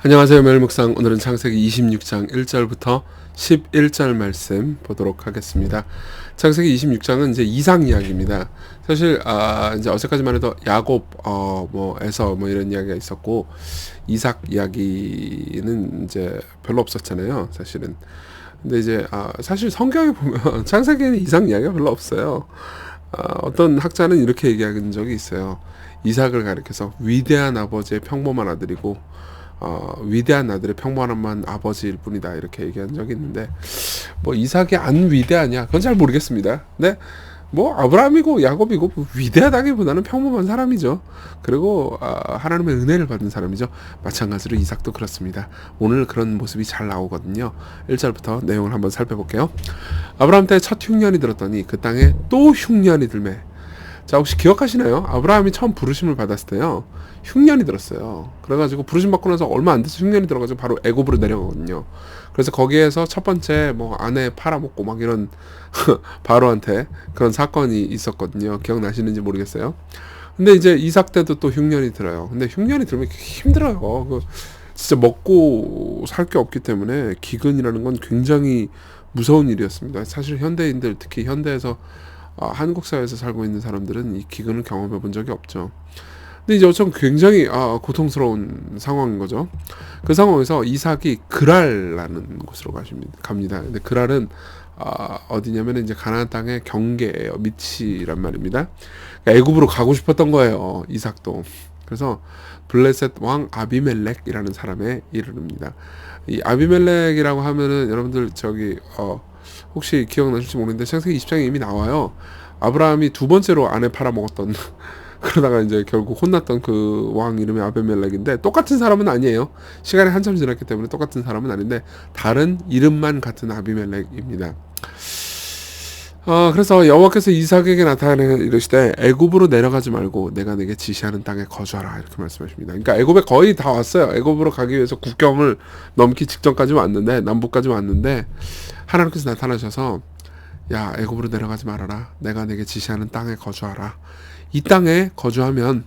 안녕하세요. 매일묵상. 오늘은 창세기 26장 1절부터 11절 말씀 보도록 하겠습니다. 창세기 26장은 이제 이삭 이야기입니다. 사실 이제 어제까지만 해도 야곱 에서 이런 이야기가 있었고, 이삭 이야기는 이제 별로 없었잖아요, 사실은. 근데 이제 사실 성경에 보면 창세기에는 이삭 이야기가 별로 없어요. 어떤 학자는 이렇게 얘기한 적이 있어요. 이삭을 가리켜서 위대한 아버지의 평범한 아들이고, 위대한 아들의 평범한 아버지일 뿐이다, 이렇게 얘기한 적이 있는데, 이삭이 안 위대하냐, 그건 잘 모르겠습니다. 네, 아브라함이고 야곱이고 위대하다기보다는 평범한 사람이죠. 그리고 하나님의 은혜를 받은 사람이죠. 마찬가지로 이삭도 그렇습니다. 오늘 그런 모습이 잘 나오거든요. 1절부터 내용을 한번 살펴볼게요. 아브라함 때 첫 흉년이 들었더니 그 땅에 또 흉년이 들매. 자, 혹시 기억하시나요? 아브라함이 처음 부르심을 받았을 때요, 흉년이 들었어요. 그래가지고 부르심 받고 나서 얼마 안 돼서 흉년이 들어가지고 바로 애굽으로 내려가거든요. 그래서 거기에서 첫 번째 아내 팔아먹고 막 이런 바로한테 그런 사건이 있었거든요. 기억나시는지 모르겠어요. 근데 이제 이삭 때도 또 흉년이 들어요. 근데 흉년이 들면 힘들어요. 진짜 먹고 살 게 없기 때문에 기근이라는 건 굉장히 무서운 일이었습니다. 사실 현대인들, 특히 현대에서 한국 사회에서 살고 있는 사람들은 이 기근을 경험해 본 적이 없죠. 근데 이제 어쩜 굉장히 고통스러운 상황인 거죠. 그 상황에서 이삭이 그랄라는 곳으로 갑니다. 근데 그랄은 어디냐면 이제 가나안 땅의 경계예요. 밑이란 말입니다. 그러니까 애굽으로 가고 싶었던 거예요, 이삭도. 그래서 블레셋 왕 아비멜렉이라는 사람의 이름입니다. 이 아비멜렉이라고 하면은 여러분들 혹시 기억나실지 모르겠는데 창세기 20장에 이미 나와요. 아브라함이 두 번째로 아내 팔아먹었던 그러다가 이제 결국 혼났던 그 왕 이름이 아비멜렉인데, 똑같은 사람은 아니에요. 시간이 한참 지났기 때문에 똑같은 사람은 아닌데 다른 이름만 같은 아비멜렉입니다. 그래서 여호와께서 이삭에게 나타내 이르시되 애굽으로 내려가지 말고 내가 내게 지시하는 땅에 거주하라, 이렇게 말씀하십니다. 그러니까 애굽에 거의 다 왔어요. 애굽으로 가기 위해서 국경을 넘기 직전까지 왔는데, 남부까지 왔는데 하나님께서 나타나셔서 야, 애굽으로 내려가지 말아라. 내가 내게 지시하는 땅에 거주하라. 이 땅에 거주하면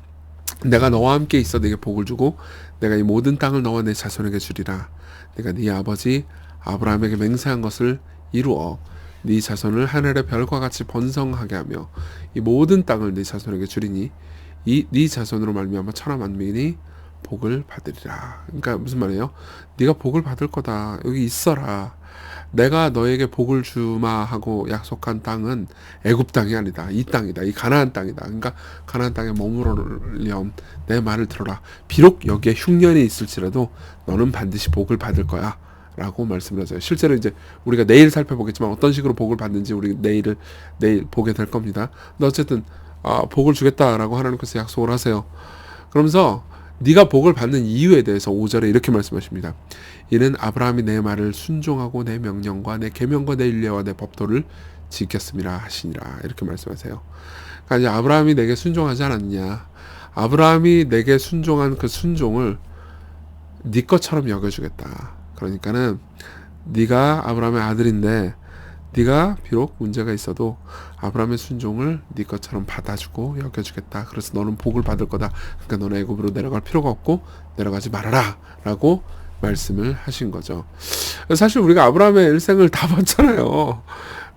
내가 너와 함께 있어 내게 복을 주고 내가 이 모든 땅을 너와 내 자손에게 주리라. 내가 네 아버지 아브라함에게 맹세한 것을 이루어 네 자손을 하늘의 별과 같이 번성하게 하며 이 모든 땅을 네 자손에게 주리니 네 자손으로 말미암아 천하 만민이 복을 받으리라. 그러니까 무슨 말이에요? 네가 복을 받을 거다. 여기 있어라. 내가 너에게 복을 주마 하고 약속한 땅은 애굽 땅이 아니다. 이 땅이다. 이 가나안 땅이다. 그러니까 가나안 땅에 머무르렴. 내 말을 들어라. 비록 여기에 흉년이 있을지라도 너는 반드시 복을 받을 거야, 라고 말씀을 하세요. 실제로 이제 우리가 내일 살펴보겠지만 어떤 식으로 복을 받는지 우리 내일 보게 될 겁니다. 근데 어쨌든 복을 주겠다라고 하나님께서 약속을 하세요. 그러면서 네가 복을 받는 이유에 대해서 5절에 이렇게 말씀하십니다. 이는 아브라함이 내 말을 순종하고 내 명령과 내 계명과 내 율례와 내 법도를 지켰음이라 하시니라, 이렇게 말씀하세요. 그러니까 이제 아브라함이 내게 순종하지 않았느냐, 아브라함이 내게 순종한 그 순종을 네 것처럼 여겨주겠다. 그러니까는 네가 아브라함의 아들인데 네가 비록 문제가 있어도 아브라함의 순종을 네 것처럼 받아주고 여겨주겠다. 그래서 너는 복을 받을 거다. 그러니까 너는 애굽으로 내려갈 필요가 없고 내려가지 말아라, 라고 말씀을 하신 거죠. 사실 우리가 아브라함의 일생을 다 봤잖아요.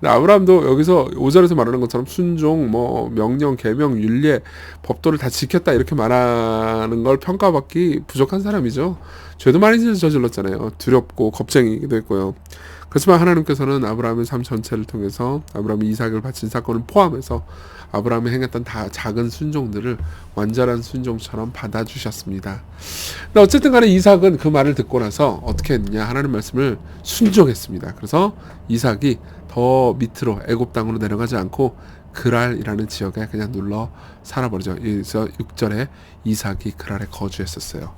아브라함도 여기서 5절에서 말하는 것처럼 순종, 명령, 계명, 율례, 법도를 다 지켰다, 이렇게 말하는 걸 평가받기 부족한 사람이죠. 죄도 많이 저질렀잖아요. 두렵고 겁쟁이기도 했고요. 그렇지만 하나님께서는 아브라함의 삶 전체를 통해서 아브라함이 이삭을 바친 사건을 포함해서 아브라함이 행했던 다 작은 순종들을 완전한 순종처럼 받아주셨습니다. 근데 어쨌든 간에 이삭은 그 말을 듣고 나서 어떻게 했느냐, 하나님 말씀을 순종했습니다. 그래서 이삭이 더 밑으로 애굽 땅으로 내려가지 않고 그랄이라는 지역에 그냥 눌러 살아버리죠. 그래서 6절에 이삭이 그랄에 거주했었어요.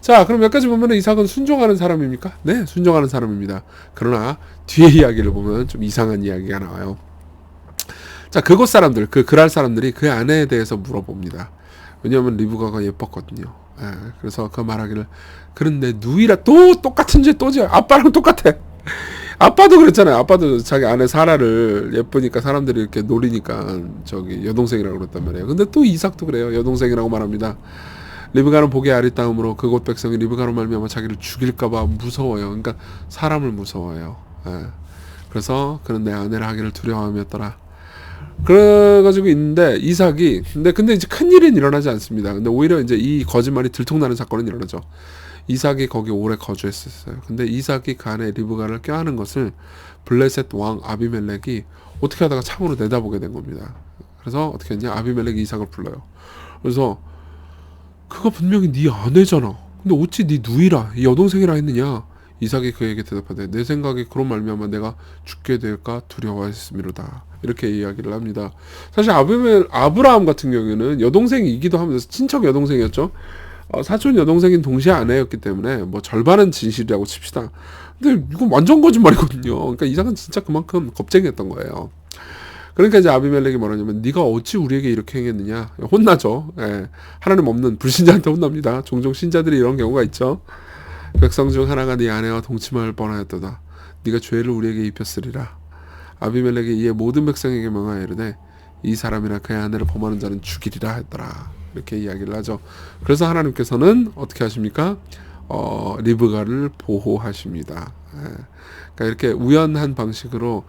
자, 그럼 몇 가지 보면 이삭은 순종하는 사람입니까? 네, 순종하는 사람입니다. 그러나 뒤에 이야기를 보면 좀 이상한 이야기가 나와요. 자, 그곳 사람들, 그 그랄 사람들이 그 아내에 대해서 물어봅니다. 왜냐하면 리브가가 예뻤거든요. 그래서 그 말하기를, 그런데 누이라 또 똑같은 죄 또 지어. 아빠랑 똑같아. 아빠도 그랬잖아요. 아빠도 자기 아내 사라를 예쁘니까 사람들이 이렇게 노리니까 여동생이라고 그랬단 말이에요. 근데 또 이삭도 그래요. 여동생이라고 말합니다. 리브가는 복의 아리따움으로 그곳 백성이 리브가로 말미암아 자기를 죽일까봐 무서워요. 그러니까 사람을 무서워해요. 예. 그래서 그는 내 아내를 하기를 두려워함이었더라. 그래가지고 있는데 이삭이 근데 이제 큰 일은 일어나지 않습니다. 근데 오히려 이제 이 거짓말이 들통나는 사건은 일어나죠. 이삭이 거기 오래 거주했었어요. 근데 이삭이 그 안에 리브가를 껴안은 것을 블레셋 왕 아비멜렉이 어떻게 하다가 참으로 내다보게 된 겁니다. 그래서 어떻게 했냐? 아비멜렉이 이삭을 불러요. 그래서 그가 분명히 네 아내잖아. 근데 어찌 네 누이라 이 여동생이라 했느냐? 이삭이 그에게 대답하되 내 생각에 그런 말미암아 내가 죽게 될까 두려워했음이로다. 이렇게 이야기를 합니다. 사실 아브라함 같은 경우에는 여동생이기도 하면서 친척 여동생이었죠. 사촌 여동생인 동시에 아내였기 때문에 뭐 절반은 진실이라고 칩시다. 근데 이건 완전 거짓말이거든요. 그러니까 이삭은 진짜 그만큼 겁쟁이였던 거예요. 그러니까 이제 아비멜렉이 뭐라냐면 네가 어찌 우리에게 이렇게 행했느냐. 혼나죠. 예. 하나님 없는 불신자한테 혼납니다. 종종 신자들이 이런 경우가 있죠. 백성 중 하나가 네 아내와 동침할 뻔하였도다. 네가 죄를 우리에게 입혔으리라. 아비멜렉이 이에 모든 백성에게 명하여 이르되 이 사람이나 그의 아내를 범하는 자는 죽이리라 했더라. 이렇게 이야기를 하죠. 그래서 하나님께서는 어떻게 하십니까? 리브가를 보호하십니다. 예. 그러니까 이렇게 우연한 방식으로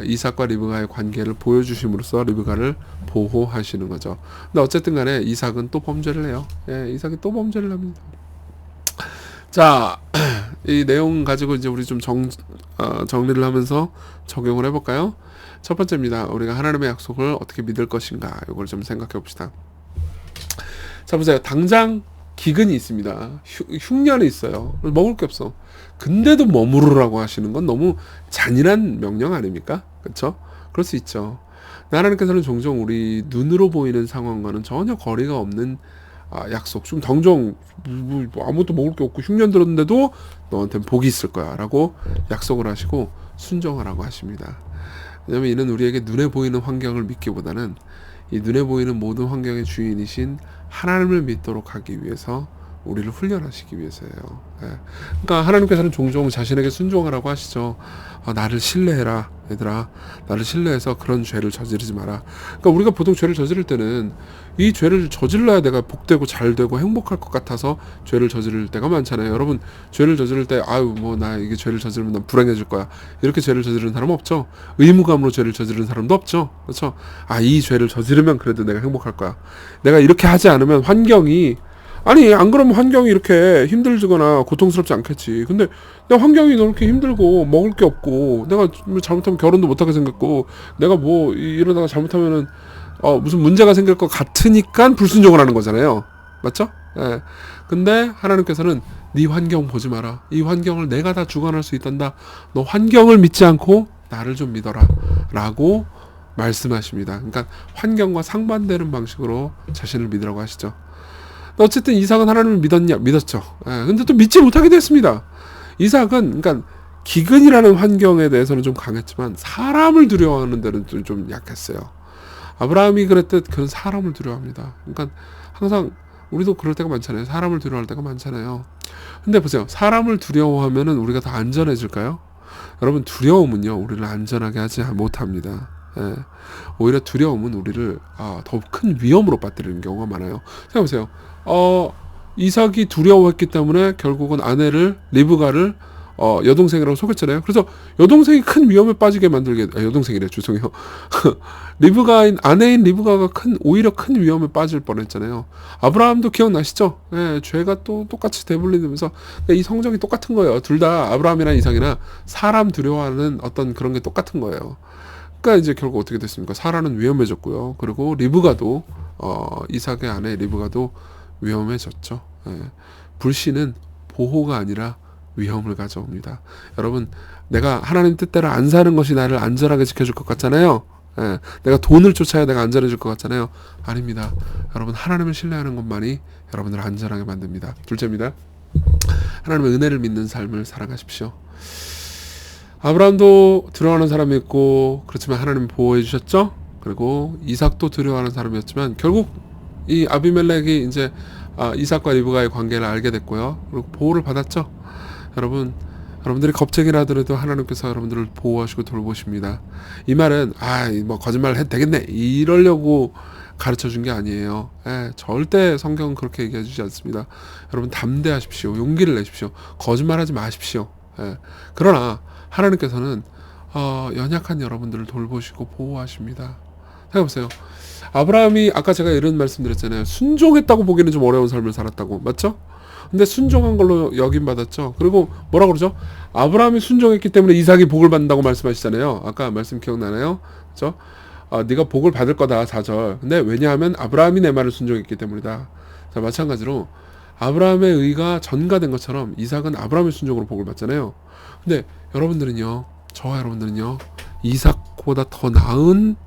이삭과 리브가의 관계를 보여주심으로써 리브가를 보호하시는 거죠. 근데 어쨌든 간에 이삭은 또 범죄를 해요. 예, 이삭이 또 범죄를 합니다. 자, 이 내용 가지고 이제 우리 좀 정리를 하면서 적용을 해볼까요? 첫 번째입니다. 우리가 하나님의 약속을 어떻게 믿을 것인가, 이걸 좀 생각해 봅시다. 자, 보세요. 당장 기근이 있습니다. 흉년이 있어요. 먹을 게 없어. 근데도 머무르라고 하시는 건 너무 잔인한 명령 아닙니까? 그렇죠? 그럴 수 있죠. 하나님께서는 종종 우리 눈으로 보이는 상황과는 전혀 거리가 없는 약속, 좀 당장 뭐 아무것도 먹을 게 없고 흉년 들었는데도 너한테는 복이 있을 거야 라고 약속을 하시고 순종하라고 하십니다. 왜냐하면 이는 우리에게 눈에 보이는 환경을 믿기보다는 이 눈에 보이는 모든 환경의 주인이신 하나님을 믿도록 하기 위해서 우리를 훈련하시기 위해서예요. 예. 그러니까 하나님께서는 종종 자신에게 순종하라고 하시죠. 나를 신뢰해라, 얘들아. 나를 신뢰해서 그런 죄를 저지르지 마라. 그러니까 우리가 보통 죄를 저지를 때는 이 죄를 저질러야 내가 복되고 잘되고 행복할 것 같아서 죄를 저지를 때가 많잖아요. 여러분, 죄를 저지를 때 나 이게 죄를 저지르면 난 불행해질 거야, 이렇게 죄를 저지르는 사람 없죠. 의무감으로 죄를 저지르는 사람도 없죠. 그렇죠? 이 죄를 저지르면 그래도 내가 행복할 거야. 내가 이렇게 하지 않으면 환경이 안 그러면 환경이 이렇게 힘들거나 고통스럽지 않겠지. 근데 내 환경이 이렇게 힘들고 먹을 게 없고 내가 잘못하면 결혼도 못하게 생겼고 내가 뭐 이러다가 잘못하면은 무슨 문제가 생길 것 같으니까 불순종을 하는 거잖아요. 맞죠? 예. 근데 하나님께서는 네 환경 보지 마라. 이 환경을 내가 다 주관할 수 있단다. 너 환경을 믿지 않고 나를 좀 믿어라 라고 말씀하십니다. 그러니까 환경과 상반되는 방식으로 자신을 믿으라고 하시죠. 어쨌든 이삭은 하나님을 믿었죠. 근데 또 믿지 못하게 됐습니다. 이삭은 그러니까 기근이라는 환경에 대해서는 좀 강했지만 사람을 두려워하는 데는 좀 약했어요. 아브라함이 그랬듯 그는 사람을 두려워합니다. 그러니까 항상 우리도 그럴 때가 많잖아요. 사람을 두려워할 때가 많잖아요. 근데 보세요. 사람을 두려워하면은 우리가 더 안전해질까요? 여러분, 두려움은요 우리를 안전하게 하지 못합니다. 예. 오히려 두려움은 우리를 더 큰 위험으로 빠뜨리는 경우가 많아요. 생각해보세요. 이삭이 두려워했기 때문에 결국은 아내를 리브가를 여동생이라고 속였잖아요. 그래서 여동생이 큰 위험에 빠지게 만들게 여동생이래, 죄송해요. 아내인 리브가가 오히려 큰 위험에 빠질 뻔했잖아요. 아브라함도 기억나시죠? 예, 죄가 또 똑같이 되풀이되면서 이 성적이 똑같은 거예요. 둘 다 아브라함이나 이삭이나 사람 두려워하는 어떤 그런 게 똑같은 거예요. 그러니까 이제 결국 어떻게 됐습니까? 사라는 위험해졌고요. 그리고 리브가도 이삭의 아내 리브가도 위험해졌죠. 예. 불신은 보호가 아니라 위험을 가져옵니다. 여러분, 내가 하나님 뜻대로 안 사는 것이 나를 안전하게 지켜줄 것 같잖아요. 예. 내가 돈을 쫓아야 내가 안전해질 것 같잖아요. 아닙니다. 여러분, 하나님을 신뢰하는 것만이 여러분을 안전하게 만듭니다. 둘째입니다. 하나님의 은혜를 믿는 삶을 살아가십시오. 아브라함도 두려워하는 사람이었고 그렇지만 하나님이 보호해 주셨죠. 그리고 이삭도 두려워하는 사람이었지만 결국 이 아비멜렉이 이제 이삭과 리브가의 관계를 알게 됐고요. 그리고 보호를 받았죠. 여러분들이 겁쟁이라 하더라도 하나님께서 여러분들을 보호하시고 돌보십니다. 이 말은 뭐 거짓말 해도 되겠네 이러려고 가르쳐 준 게 아니에요. 예, 절대 성경은 그렇게 얘기해 주지 않습니다. 여러분 담대하십시오. 용기를 내십시오. 거짓말하지 마십시오. 예. 그러나 하나님께서는 연약한 여러분들을 돌보시고 보호하십니다. 생각해보세요. 아브라함이 아까 제가 이런 말씀드렸잖아요. 순종했다고 보기에는 좀 어려운 삶을 살았다고. 맞죠? 근데 순종한 걸로 여김받았죠. 그리고 뭐라 그러죠? 아브라함이 순종했기 때문에 이삭이 복을 받는다고 말씀하시잖아요. 아까 말씀 기억나나요? 그죠? 네가 복을 받을 거다 4절. 근데 왜냐하면 아브라함이 내 말을 순종했기 때문이다. 자, 마찬가지로 아브라함의 의가 전가된 것처럼 이삭은 아브라함의 순종으로 복을 받잖아요. 근데 여러분들은요, 저와 여러분들은요, 이삭보다 더 나은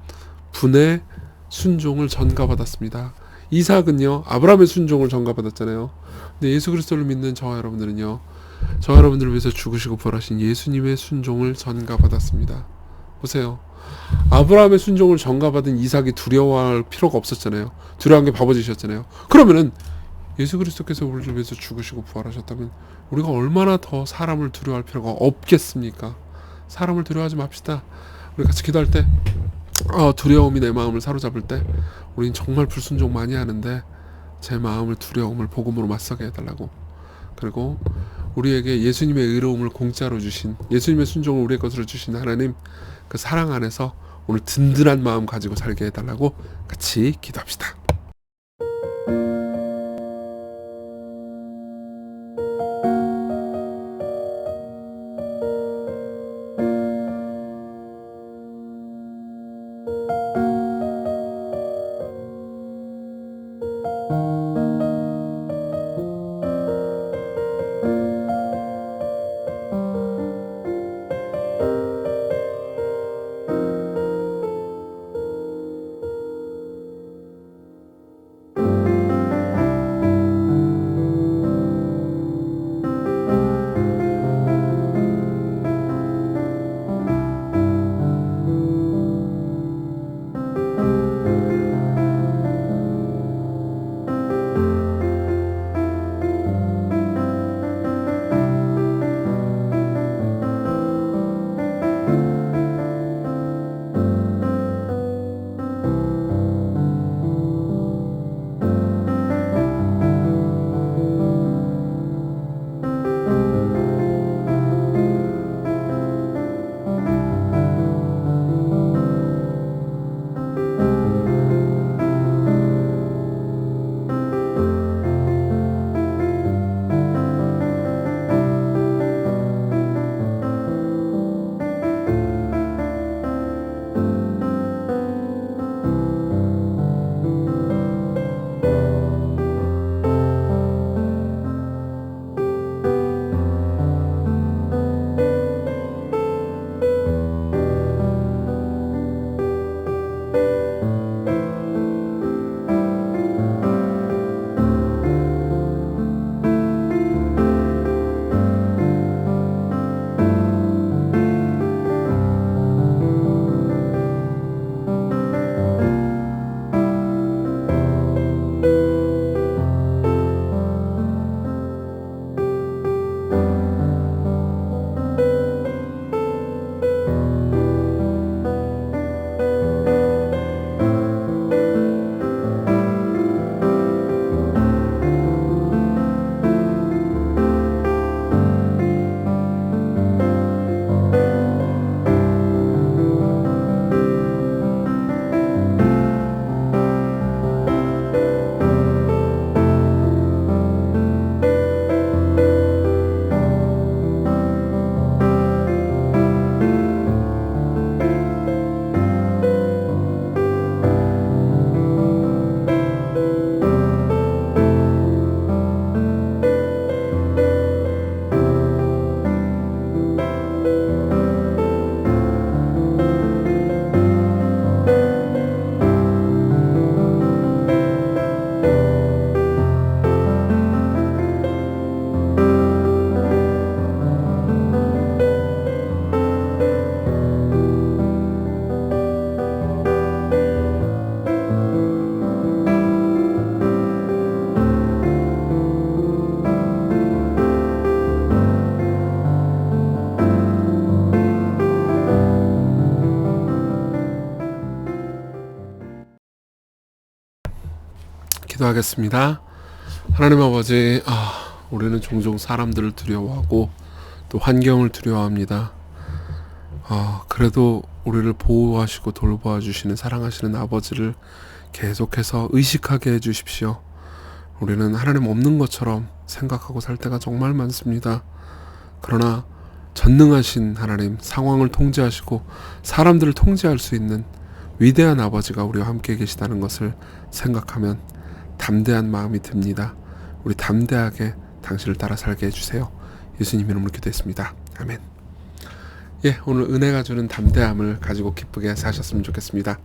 분의 순종을 전가받았습니다. 이삭은요, 아브라함의 순종을 전가받았잖아요. 근데 예수 그리스도를 믿는 저와 여러분들은요, 저와 여러분들을 위해서 죽으시고 부활하신 예수님의 순종을 전가받았습니다. 보세요. 아브라함의 순종을 전가받은 이삭이 두려워할 필요가 없었잖아요. 두려워한 게 바보짓이었잖아요. 그러면은 예수 그리스도께서 우리를 위해서 죽으시고 부활하셨다면 우리가 얼마나 더 사람을 두려워할 필요가 없겠습니까? 사람을 두려워하지 맙시다. 우리 같이 기도할 때 두려움이 내 마음을 사로잡을 때 우린 정말 불순종 많이 하는데 제 마음을 두려움을 복음으로 맞서게 해달라고. 그리고 우리에게 예수님의 의로움을 공짜로 주신, 예수님의 순종을 우리의 것으로 주신 하나님, 그 사랑 안에서 오늘 든든한 마음 가지고 살게 해달라고 같이 기도합시다. 기도하겠습니다. 하나님 아버지, 우리는 종종 사람들을 두려워하고 또 환경을 두려워합니다. 그래도 우리를 보호하시고 돌보아 주시는 사랑하시는 아버지를 계속해서 의식하게 해주십시오. 우리는 하나님 없는 것처럼 생각하고 살 때가 정말 많습니다. 그러나 전능하신 하나님, 상황을 통제하시고 사람들을 통제할 수 있는 위대한 아버지가 우리와 함께 계시다는 것을 생각하면 담대한 마음이 듭니다. 우리 담대하게 당신을 따라 살게 해주세요. 예수님 이름으로 기도했습니다. 아멘. 오늘 은혜가 주는 담대함을 가지고 기쁘게 사셨으면 좋겠습니다.